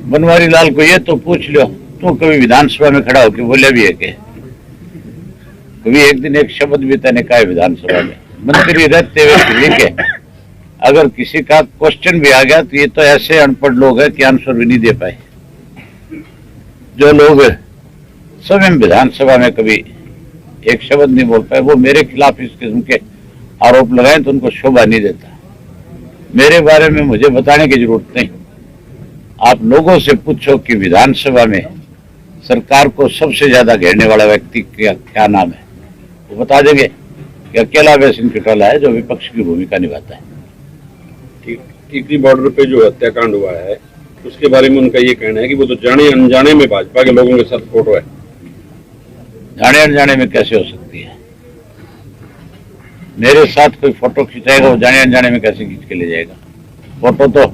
बनवारी लाल को ये तो पूछ लो, तू कभी विधानसभा में खड़ा होकर बोले भी है कि कभी एक दिन एक शब्द भी तने कहा विधानसभा में? मंत्री रहते हुए लिखे, अगर किसी का क्वेश्चन भी आ गया तो ये तो ऐसे अनपढ़ लोग हैं कि आंसर भी नहीं दे पाए। जो लोग स्वयं विधानसभा में कभी एक शब्द नहीं बोल पाए, वो मेरे खिलाफ इस किस्म के आरोप लगाएं तो उनको शोभा नहीं देता। मेरे बारे में मुझे बताने की जरूरत नहीं। आप लोगों से पूछो कि विधानसभा में सरकार को सबसे ज्यादा घेरने वाला व्यक्ति क्या नाम है, वो बता देंगे कि अकेला अभय सिंह चौटाला है जो विपक्ष की भूमिका निभाता है। टिकरी बॉर्डर पे जो हत्याकांड हुआ है उसके बारे में उनका ये कहना है कि वो तो जाने अनजाने में भाजपा के लोगों के साथ फोटो है। जाने अनजाने में कैसे हो सकती है? मेरे साथ कोई फोटो खिंचाएगा, वो जाने अनजाने में कैसे खींच के ले जाएगा? फोटो तो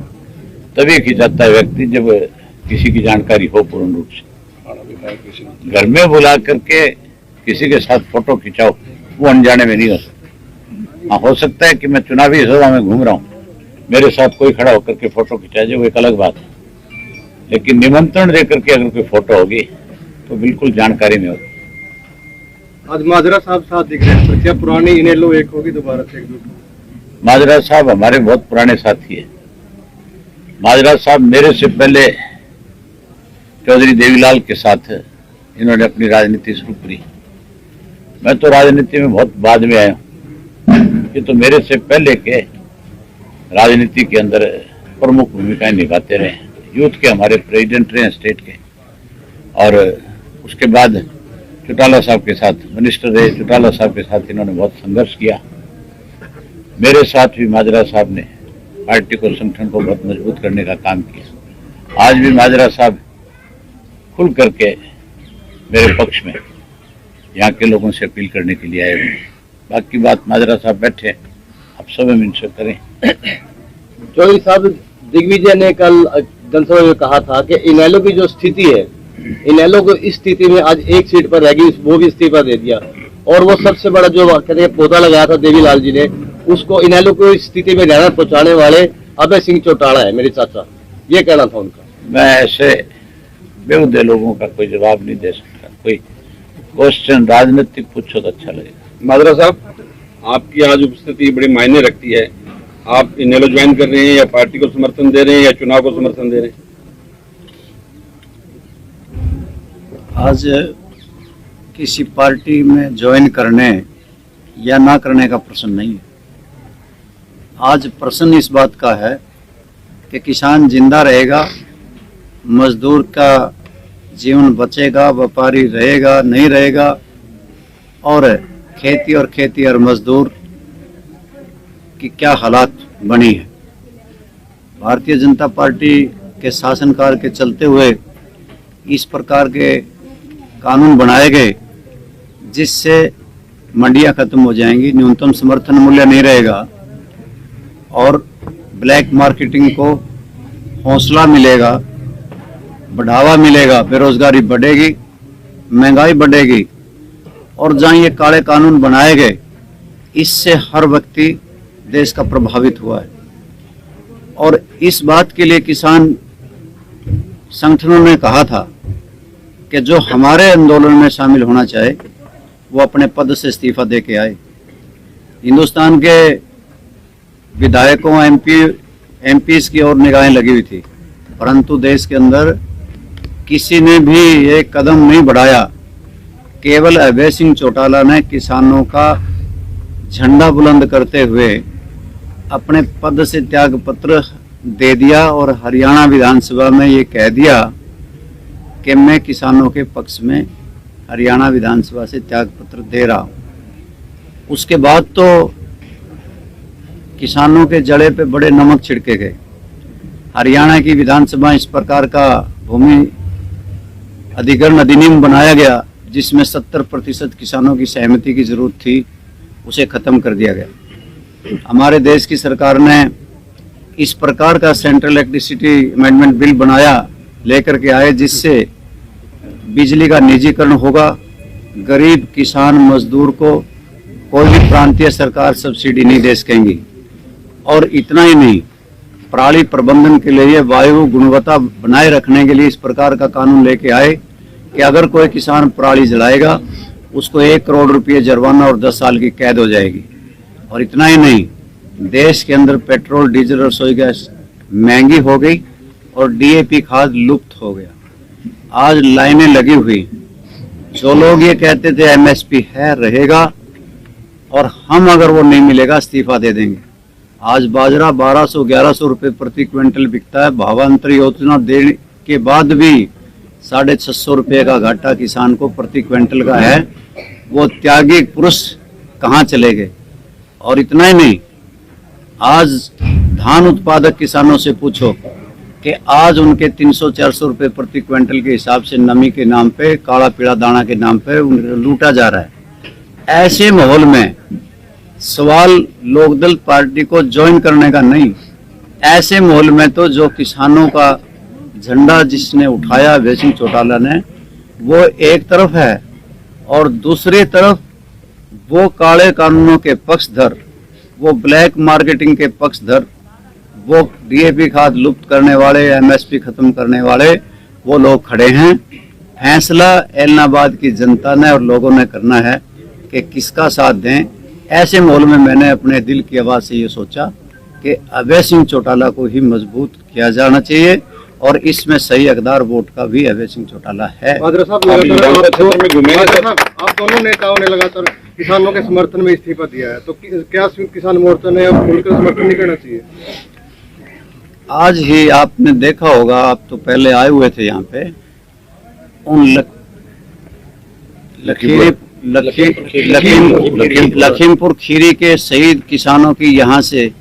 तभी खिंचाता है व्यक्ति जब किसी की जानकारी हो पूर्ण रूप से। घर में बुला करके किसी के साथ फोटो खिंचाओ, वो अनजाने में नहीं हो सकता। हाँ, हो सकता है कि मैं चुनावी सभा में घूम रहा हूँ, मेरे साथ कोई खड़ा होकर के फोटो खिंचा जाए, वो एक अलग बात है। लेकिन निमंत्रण देकर के अगर कोई फोटो होगी तो बिल्कुल जानकारी में होगी। आज माजरा साहब साथ दिख रहे हैं, क्या पुरानी इनेलो एक होगी दोबारा से? माजरा साहब हमारे बहुत पुराने साथी है। माजरा साहब मेरे से पहले चौधरी देवीलाल के साथ इन्होंने अपनी राजनीति शुरू करी। मैं तो राजनीति में बहुत बाद में आया हूँ, ये तो मेरे से पहले के राजनीति के अंदर प्रमुख भूमिकाएं निभाते रहे। यूथ के हमारे प्रेसिडेंट रहे स्टेट के, और उसके बाद चौटाला साहब के साथ मिनिस्टर रहे। चौटाला साहब के साथ इन्होंने बहुत संघर्ष किया। मेरे साथ भी माजरा साहब ने पार्टी को, संगठन को बहुत मजबूत करने का काम किया। आज भी माजरा साहब खुल करके मेरे पक्ष में यहाँ के लोगों से अपील करने के लिए आए हुए। बाकी बात माजरा साहब बैठे, आप सब इनसे करें। चौधरी साहब, दिग्विजय ने कल जनसभा में कहा था कि इनेलो की जो स्थिति है, इनेलो को इस स्थिति में आज एक सीट पर रहेगी, वो भी इस्तीफा दे दिया। और वो सबसे बड़ा जो कहते हैं पौधा लगाया था देवीलाल जी ने, उसको इनेलो को इस स्थिति में रहना पहुंचाने वाले अभय सिंह चौटाला है, मेरे चाचा। ये कहना था उनका। मैं ऐसे बेहुदे लोगों का कोई जवाब नहीं दे सकता। कोई क्वेश्चन राजनीतिक पूछो तो अच्छा लगेगा। माजरा साहब, आपकी आज उपस्थिति बड़ी मायने रखती है। आप इनेलो ज्वाइन कर रहे हैं या पार्टी को समर्थन दे रहे हैं या चुनाव को समर्थन दे रहे हैं? आज किसी पार्टी में ज्वाइन करने या ना करने का प्रश्न नहीं है। आज प्रश्न इस बात का है कि किसान जिंदा रहेगा, मजदूर का जीवन बचेगा, व्यापारी रहेगा नहीं रहेगा, और खेती और मजदूर की क्या हालात बनी है। भारतीय जनता पार्टी के शासनकाल के चलते हुए इस प्रकार के कानून बनाए गए जिससे मंडियां खत्म हो जाएंगी, न्यूनतम समर्थन मूल्य नहीं रहेगा और ब्लैक मार्केटिंग को हौसला मिलेगा, बढ़ावा मिलेगा, बेरोजगारी बढ़ेगी, महंगाई बढ़ेगी। और जहाँ ये काले कानून बनाए गए, इससे हर व्यक्ति देश का प्रभावित हुआ है। और इस बात के लिए किसान संगठनों ने कहा था कि जो हमारे आंदोलन में शामिल होना चाहे वो अपने पद से इस्तीफा दे के आए। हिंदुस्तान के विधायकों, एमपीज की ओर निगाहें लगी हुई थी, परंतु देश के अंदर किसी ने भी एक कदम नहीं बढ़ाया। केवल अभय सिंह चौटाला ने किसानों का झंडा बुलंद करते हुए अपने पद से त्याग पत्र दे दिया और हरियाणा विधानसभा में ये कह दिया कि मैं किसानों के पक्ष में हरियाणा विधानसभा से त्याग पत्र दे रहा हूँ। उसके बाद तो किसानों के जड़े पे बड़े नमक छिड़के गए। हरियाणा की विधानसभा इस प्रकार का भूमि अधिग्रहण अधिनियम बनाया गया जिसमें 70% किसानों की सहमति की जरूरत थी, उसे खत्म कर दिया गया। हमारे देश की सरकार ने इस प्रकार का सेंट्रल इलेक्ट्रिसिटी अमेंडमेंट बिल बनाया, लेकर के आए, जिससे बिजली का निजीकरण होगा। गरीब किसान मजदूर को कोई भी प्रांतीय सरकार सब्सिडी नहीं दे सकेंगी। और इतना ही नहीं, पराली प्रबंधन के लिए, वायु गुणवत्ता बनाए रखने के लिए इस प्रकार का कानून लेके आए कि अगर कोई किसान पराली जलाएगा उसको 1 करोड़ रुपये जुर्माना और 10 साल की कैद हो जाएगी। और इतना ही नहीं, देश के अंदर पेट्रोल, डीजल, रसोई गैस महंगी हो गई और डीएपी खाद लुप्त हो गया। आज लाइनें लगी हुई, जो लोग ये कहते थे एमएसपी है, रहेगा, और हम अगर वो नहीं मिलेगा इस्तीफा दे देंगे। आज बाजरा 1200-1100 रुपये प्रति क्विंटल बिकता है। भावांतर योजना देने के बाद भी 650 रुपये का घाटा किसान को प्रति क्विंटल का है। वो त्यागी पुरुष कहाँ चले गए? और इतना ही नहीं, आज धान उत्पादक किसानों से पूछो कि आज उनके 300-400 रुपये प्रति क्विंटल के हिसाब से नमी के नाम पे, काला पीला दाना के नाम पे लूटा जा रहा है। ऐसे माहौल में सवाल लोकदल पार्टी को ज्वाइन करने का नहीं, ऐसे माहौल में तो जो किसानों का झंडा जिसने उठाया अभय सिंह चौटाला ने, वो एक तरफ है और दूसरी तरफ वो काले कानूनों के पक्षधर, वो ब्लैक मार्केटिंग के पक्षधर, वो डीएपी खाद लुप्त करने वाले, एमएसपी खत्म करने वाले वो लोग खड़े हैं। फैसला एलनाबाद की जनता ने और लोगों ने करना है कि किसका साथ दें। ऐसे माहौल में मैंने अपने दिल की आवाज से ये सोचा कि अभय सिंह चौटाला को ही मजबूत किया जाना चाहिए और इसमें सही हकदार वोट का भी अभय सिंह चौटाला है। माजरा साहब, आप दोनों नेताओं ने लगातार किसानों के समर्थन में इस्तीफा दिया है, तो क्या किसान मोर्चा ने अब खुलकर समर्थन नहीं करना चाहिए? आज ही आपने देखा होगा, आप तो पहले आए हुए थे यहाँ पे, उन लखीमपुर खीरी के शहीद किसानों की यहाँ से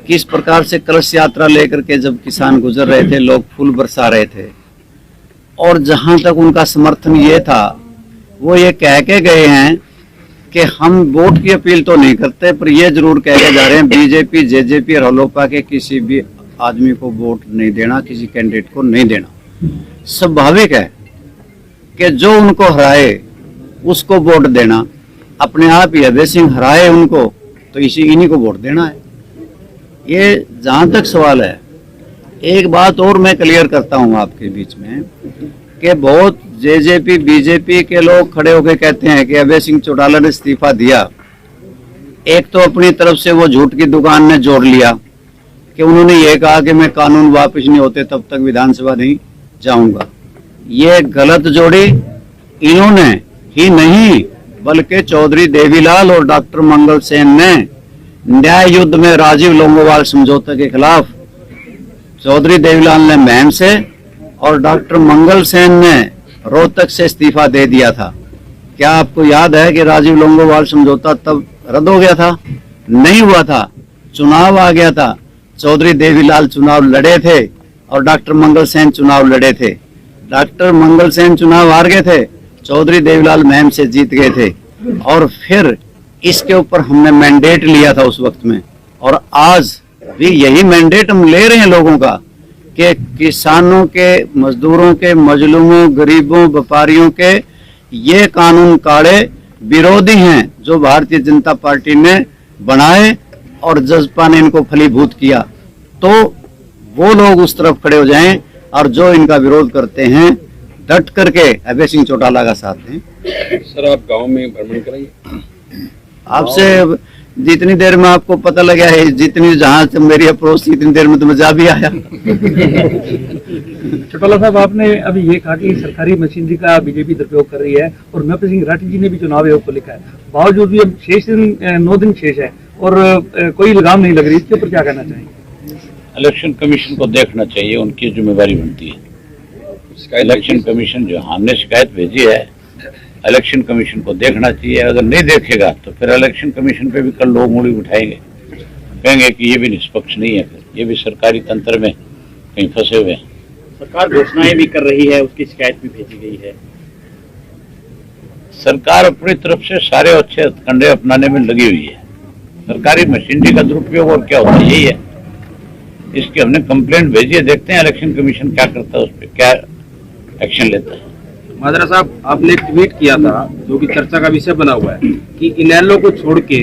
किस प्रकार से कलश यात्रा लेकर के जब किसान गुजर रहे थे, लोग फूल बरसा रहे थे, और जहां तक उनका समर्थन ये था, वो ये कह के गए हैं कि हम वोट की अपील तो नहीं करते, पर ये जरूर कह के जा रहे हैं बीजेपी, जेजेपी और हलोपा के किसी भी आदमी को वोट नहीं देना, किसी कैंडिडेट को नहीं देना। स्वाभाविक है कि जो उनको हराए उसको वोट देना, अपने आप ही अभय सिंह हराए उनको तो इन्हीं को वोट देना है। ये जहां तक सवाल है, एक बात और मैं क्लियर करता हूं आपके बीच में कि बहुत जेजेपी, बीजेपी के लोग खड़े होकर कहते हैं कि अभय सिंह चौटाला ने इस्तीफा दिया। एक तो अपनी तरफ से वो झूठ की दुकान ने जोड़ लिया कि उन्होंने ये कहा कि मैं कानून वापस नहीं होते तब तक विधानसभा नहीं जाऊंगा। ये गलत जोड़ी इन्होंने ही नहीं बल्कि चौधरी देवीलाल और डॉक्टर मंगल सेन ने न्याय युद्ध में राजीव लोंगोवाल समझौते के खिलाफ चौधरी देवीलाल ने महम से और डॉक्टर मंगल सेन ने रोहतक से इस्तीफा दे दिया था। क्या आपको याद है कि राजीव लोंगोवाल समझौता तब रद्द हो गया था? नहीं हुआ था, चुनाव आ गया था। चौधरी देवीलाल चुनाव लड़े थे और डॉक्टर मंगल सेन चुनाव लड़े थे। डॉक्टर मंगल सेन चुनाव हार गए थे, चौधरी देवीलाल महम से जीत गए थे, और फिर इसके ऊपर हमने मैंडेट लिया था उस वक्त में, और आज भी यही मैंडेट हम ले रहे हैं लोगों का कि किसानों के, मजदूरों के, मजलूमों, गरीबों, व्यापारियों के ये कानून काढ़े विरोधी हैं जो भारतीय जनता पार्टी ने बनाए और जजपा ने इनको फलीभूत किया। तो वो लोग उस तरफ खड़े हो जाएं और जो इनका विरोध करते हैं डट करके अभय सिंह चौटाला का साथ दें। सर, आप गांव में भ्रमण कराइए। आपसे जितनी देर में आपको पता लगा है, जितनी जहां से मेरी अप्रोच थी इतनी देर में तो मजा भी आया। चौटाला साहब, आपने अभी ये कहा कि सरकारी मशीनरी का बीजेपी दुरुपयोग कर रही है और नवपत सिंह राठी जी ने भी चुनाव आयोग को लिखा है, बावजूद भी अब 9 दिन शेष है और कोई लगाम नहीं लग रही, इसके ऊपर क्या कहना चाहेंगे? इलेक्शन कमीशन को देखना चाहिए, उनकी जिम्मेदारी बनती है। इलेक्शन कमीशन जो हमने शिकायत भेजी है, इलेक्शन कमीशन को देखना चाहिए। अगर नहीं देखेगा तो फिर इलेक्शन कमीशन पे भी कल लोग उंगली उठाएंगे, कहेंगे कि ये भी निष्पक्ष नहीं है, फिर ये भी सरकारी तंत्र में कहीं फंसे हुए हैं। सरकार घोषणाएं भी कर रही है, उसकी शिकायत भी भेजी गई है। सरकार अपनी तरफ से सारे अच्छे हथकंडे अपनाने में लगी हुई है। सरकारी मशीनरी का दुरुपयोग और क्या होता है, यही है। इसकी हमने कंप्लेंट भेजी है, देखते हैं इलेक्शन कमीशन क्या करता है, उस पर क्या एक्शन लेता है। माजरा साहब, आपने एक ट्वीट किया था जो कि चर्चा का विषय बना हुआ है कि इनेलो को छोड़ के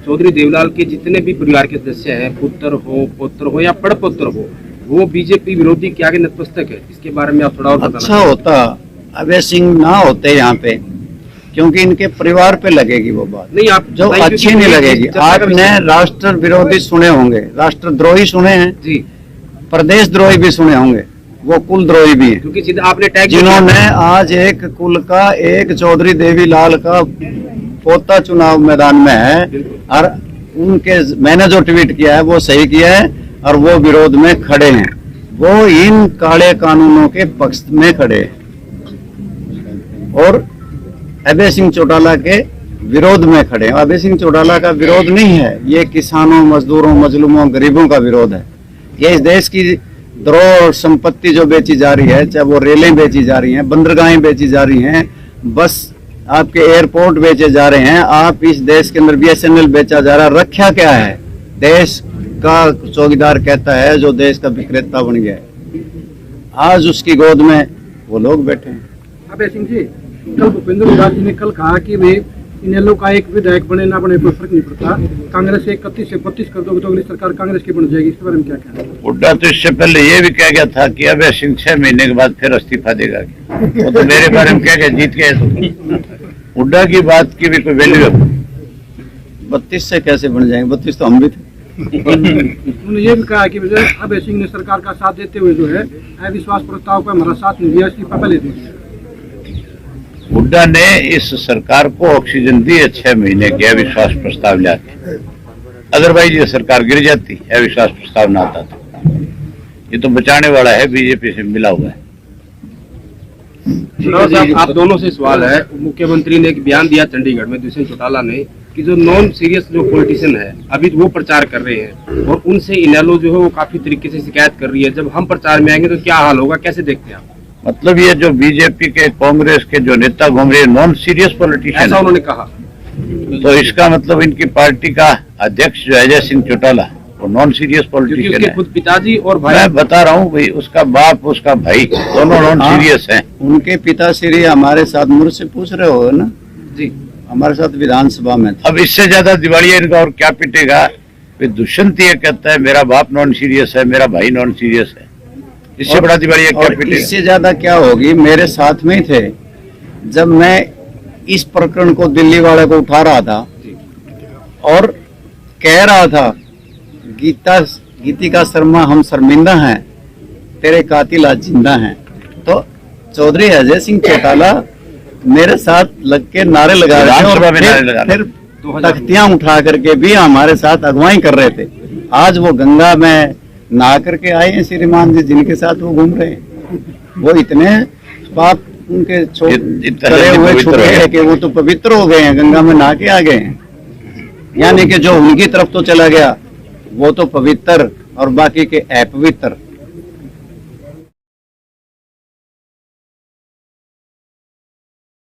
चौधरी देवीलाल के जितने भी परिवार के सदस्य हैं, पुत्र हो, पौत्र हो या पड़पुत्र हो, वो बीजेपी विरोधी के आगे नतमस्तक है। इसके बारे में आप थोड़ा और बताना अच्छा होता अभय सिंह ना होते यहाँ पे, क्योंकि इनके परिवार पे लगेगी वो बात, नहीं आप जो बताइए, अच्छी क्योंकि नहीं ये लगेगी। चर्चा का आपने विषय है। राष्ट्र विरोधी सुने होंगे, राष्ट्रद्रोही सुने हैं, जी, प्रदेश द्रोही भी सुने होंगे, वो कुल द्रोही भी हैं, क्योंकि सीधा आपने टैग जिन्होंने आज एक कुल का एक चौधरी देवीलाल का पोता चुनाव मैदान में है, और उनके मैंने जो ट्वीट किया है वो सही किया है, और वो विरोध में खड़े हैं, वो इन काले कानूनों के पक्ष में खड़े हैं और अभय सिंह चौटाला के विरोध में खड़े हैं। अभय सिंह चौटाला का विरोध नहीं है, ये किसानों, मजदूरों, मजलूमों, गरीबों का विरोध है। ये इस देश की धरोहर और संपत्ति जो बेची जा रही है, चाहे वो रेलें बेची जा रही हैं, बंदरगाहें बेची जा रही हैं, बस आपके एयरपोर्ट बेचे जा रहे हैं, आप इस देश के अंदर BSNL बेचा जा रहा है। रखा क्या है? देश का चौकीदार कहता है जो देश का विक्रेता बन गया है, आज उसकी गोद में वो लोग बैठे हैं। अभय सिंह जी, कल भूपेंद्र हुड्डा जी ने कल कहा कि वे इनेलो का एक विधायक बने ना बने कोई फर्क नहीं पड़ता, कांग्रेस से 31 से 32 कर दोगे तो अगली सरकार कांग्रेस की बन जाएगी। इसके बारे में क्या कहना है? हुड्डा तो इससे पहले ये भी कह गया था कि अभय सिंह 6 महीने के बाद फिर इस्तीफा देगा। वो तो मेरे बारे में कह गया, जीत गए तो हुड्डा की बात की भी कोई वैल्यू है? 32 से कैसे बन जाएंगे? 32 तो हम भी थे। उन्होंने ये भी कहा कि अभय सिंह ने सरकार का साथ देते हुए जो है अविश्वास प्रस्ताव का हमारा साथ नहीं दिया, इस्तीफा पहले दे दिया। हुड्डा ने इस सरकार को ऑक्सीजन दी है 6 महीने के अविश्वास प्रस्ताव लाके, अदरवाइज ये सरकार गिर जाती, अविश्वास प्रस्ताव ना आता तो। ये तो बचाने वाला है, बीजेपी से मिला हुआ है। साहब, आप दोनों से सवाल है। मुख्यमंत्री ने एक बयान दिया चंडीगढ़ में, दुष्यंत चौटाला ने, कि जो नॉन सीरियस जो पॉलिटिशियन है अभी वो प्रचार कर रहे हैं और उनसे इनेलो जो है वो काफी तरीके से शिकायत कर रही है। जब हम प्रचार में आएंगे तो क्या हाल होगा, कैसे देखते हैं आप? मतलब ये जो बीजेपी के, कांग्रेस के जो नेता घूम रहे नॉन सीरियस पॉलिटिशियन, ऐसा उन्होंने कहा। तो इसका मतलब इनकी पार्टी का अध्यक्ष जो अजय सिंह चौटाला वो नॉन सीरियस क्योंकि पॉलिटिशियन उसके है। खुद पिताजी और भाई, मैं बता रहा हूँ भाई, उसका बाप, उसका भाई दोनों नॉन सीरियस हैं। उनके पिताश्री हमारे साथ मुझसे पूछ रहे हो ना जी, हमारे साथ विधानसभा में थे। अब इससे ज्यादा दिवालिया इनका और क्या पिटेगा? दुष्यंत ये कहता है मेरा बाप नॉन सीरियस है, मेरा भाई नॉन सीरियस है, इससे बड़ा दिवालिया क्या और पिटेगा? इससे ज्यादा क्या होगी? मेरे साथ में ही थे जब मैं इस प्रकरण को दिल्ली वाले को उठा रहा था और कह रहा था गीतिका शर्मा हम शर्मिंदा हैं, तेरे कातिल आज जिंदा हैं। तो चौधरी अजय सिंह चौटाला मेरे साथ लग के नारे लगा रहे थे विधानसभा और में नारे लगा रहे थे। फिर तख्तियां उठा करके भी हमारे साथ अगुवाई कर रहे थे। आज वो गंगा में नहा करके आए हैं श्रीमान जी, जिनके साथ वो घूम रहे हैं, वो इतने पाप उनके करे हुए छूटे हैं कि वो तो पवित्र हो गए हैं, गंगा में नहा के आ गए हैं। यानी कि जो उनकी तरफ तो चला गया वो तो पवित्र और बाकी के अपवित्र।